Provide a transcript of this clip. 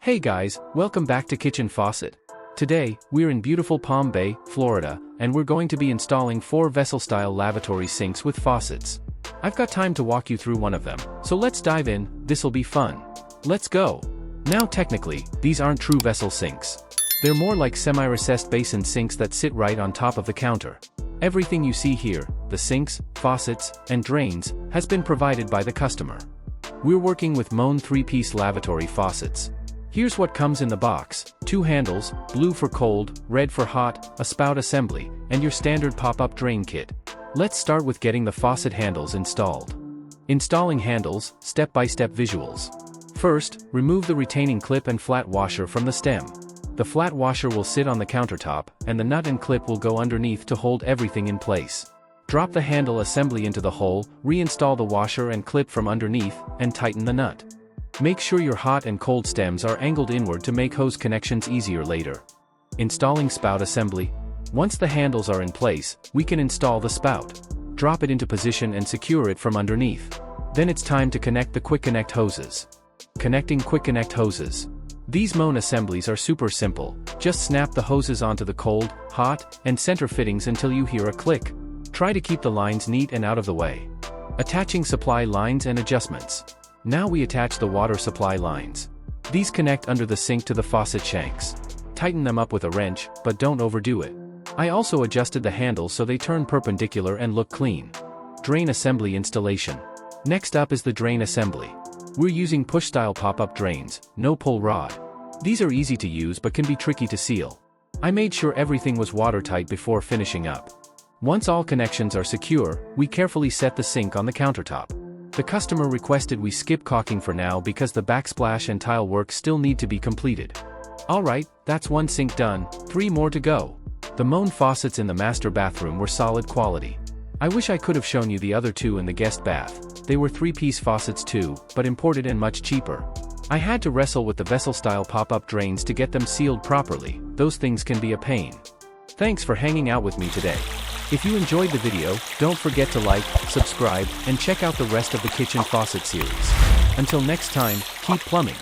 Hey guys, welcome back to Kitchen Faucet. Today, we're in beautiful Palm Bay, Florida, and we're going to be installing 4 vessel-style lavatory sinks with faucets. I've got time to walk you through one of them, so let's dive in. This'll be fun. Let's go. Now technically, these aren't true vessel sinks. They're more like semi-recessed basin sinks that sit right on top of the counter. Everything you see here, the sinks, faucets, and drains, has been provided by the customer. We're working with Moen 3-piece lavatory faucets. Here's what comes in the box: 2 handles, blue for cold, red for hot, a spout assembly, and your standard pop-up drain kit. Let's start with getting the faucet handles installed. Installing handles, step-by-step visuals. First, remove the retaining clip and flat washer from the stem. The flat washer will sit on the countertop, and the nut and clip will go underneath to hold everything in place. Drop the handle assembly into the hole, reinstall the washer and clip from underneath, and tighten the nut. Make sure your hot and cold stems are angled inward to make hose connections easier later. Installing spout assembly. Once the handles are in place, we can install the spout. Drop it into position and secure it from underneath. Then it's time to connect the quick connect hoses. Connecting quick connect hoses. These Moen assemblies are super simple. Just snap the hoses onto the cold, hot, and center fittings until you hear a click. Try to keep the lines neat and out of the way. Attaching supply lines and adjustments. Now we attach the water supply lines. These connect under the sink to the faucet shanks. Tighten them up with a wrench, but don't overdo it. I also adjusted the handles so they turn perpendicular and look clean. Drain assembly installation. Next up is the drain assembly. We're using push-style pop-up drains, no pull rod. These are easy to use but can be tricky to seal. I made sure everything was watertight before finishing up. Once all connections are secure, we carefully set the sink on the countertop. The customer requested we skip caulking for now because the backsplash and tile work still need to be completed. Alright, that's 1 sink done, 3 more to go. The Moen faucets in the master bathroom were solid quality. I wish I could have shown you the other 2 in the guest bath. They were 3-piece faucets too, but imported and much cheaper. I had to wrestle with the vessel-style pop-up drains to get them sealed properly. Those things can be a pain. Thanks for hanging out with me today. If you enjoyed the video, don't forget to like, subscribe, and check out the rest of the Kitchen Faucet series. Until next time, keep plumbing.